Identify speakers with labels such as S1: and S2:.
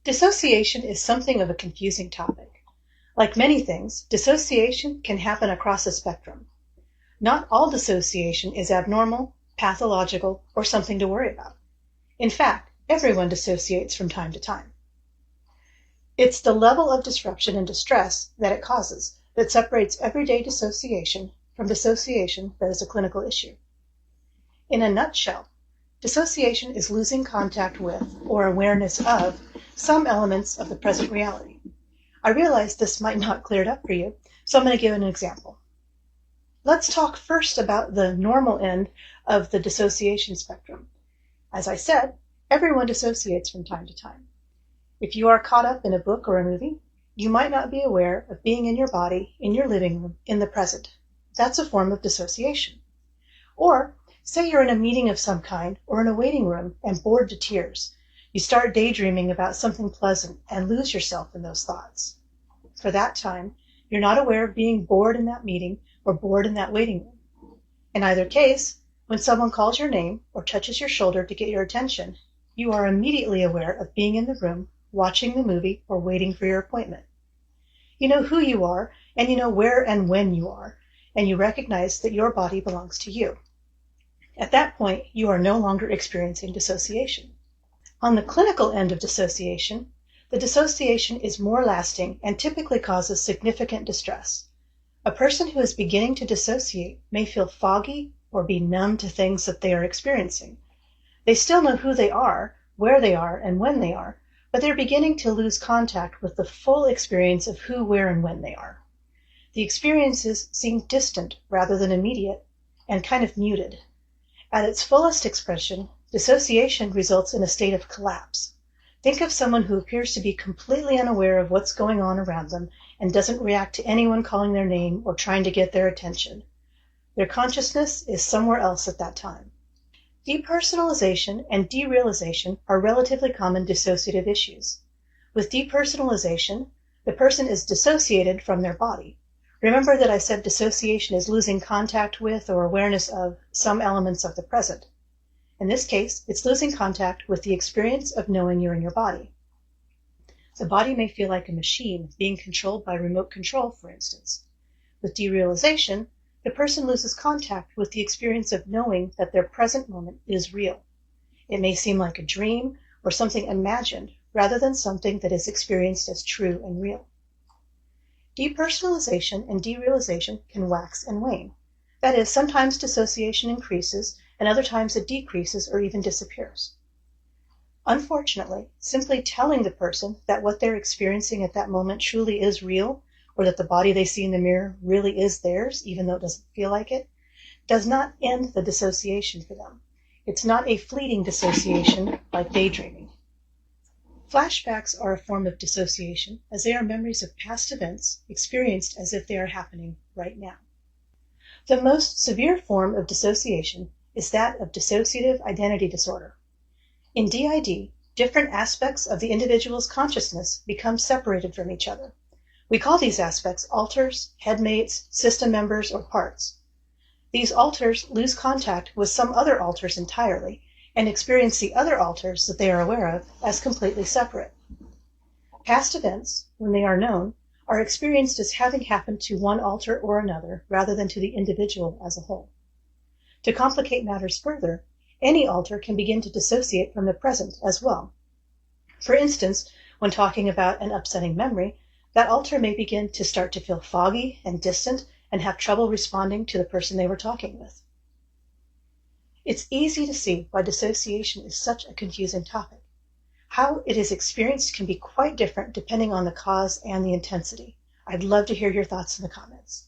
S1: Dissociation is something of a confusing topic. Like many things, dissociation can happen across a spectrum. Not all dissociation is abnormal, pathological, or something to worry about. In fact, everyone dissociates from time to time. It's the level of disruption and distress that it causes that separates everyday dissociation from dissociation that is a clinical issue. In a nutshell, dissociation is losing contact with or awareness of some elements of the present reality. I realize this might not clear it up for you, so I'm going to give an example. Let's talk first about the normal end of the dissociation spectrum. As I said, everyone dissociates from time to time. If you are caught up in a book or a movie, you might not be aware of being in your body, in your living room, in the present. That's a form of dissociation. Or, say you're in a meeting of some kind or in a waiting room and bored to tears. You start daydreaming about something pleasant and lose yourself in those thoughts. For that time, you're not aware of being bored in that meeting or bored in that waiting room. In either case, when someone calls your name or touches your shoulder to get your attention, you are immediately aware of being in the room, watching the movie, or waiting for your appointment. You know who you are, and you know where and when you are, and you recognize that your body belongs to you. At that point, you are no longer experiencing dissociation. On the clinical end of dissociation, the dissociation is more lasting and typically causes significant distress. A person who is beginning to dissociate may feel foggy or be numb to things that they are experiencing. They still know who they are, where they are, and when they are, but they're beginning to lose contact with the full experience of who, where, and when they are. The experiences seem distant rather than immediate and kind of muted. At its fullest expression, dissociation results in a state of collapse. Think of someone who appears to be completely unaware of what's going on around them and doesn't react to anyone calling their name or trying to get their attention. Their consciousness is somewhere else at that time. Depersonalization and derealization are relatively common dissociative issues. With depersonalization, the person is dissociated from their body. Remember that I said dissociation is losing contact with or awareness of some elements of the present. In this case, it's losing contact with the experience of knowing you're in your body. The body may feel like a machine being controlled by remote control, for instance. With derealization, the person loses contact with the experience of knowing that their present moment is real. It may seem like a dream or something imagined rather than something that is experienced as true and real. Depersonalization and derealization can wax and wane. That is, sometimes dissociation increases and other times it decreases or even disappears. Unfortunately, simply telling the person that what they're experiencing at that moment truly is real, or that the body they see in the mirror really is theirs, even though it doesn't feel like it, does not end the dissociation for them. It's not a fleeting dissociation like daydreaming. Flashbacks are a form of dissociation, as they are memories of past events experienced as if they are happening right now. The most severe form of dissociation is that of dissociative identity disorder. In DID, different aspects of the individual's consciousness become separated from each other. We call these aspects alters, headmates, system members, or parts. These alters lose contact with some other alters entirely and experience the other alters that they are aware of as completely separate. Past events, when they are known, are experienced as having happened to one alter or another rather than to the individual as a whole. To complicate matters further, any alter can begin to dissociate from the present as well. For instance, when talking about an upsetting memory, that alter may begin to start to feel foggy and distant and have trouble responding to the person they were talking with. It's easy to see why dissociation is such a confusing topic. How it is experienced can be quite different depending on the cause and the intensity. I'd love to hear your thoughts in the comments.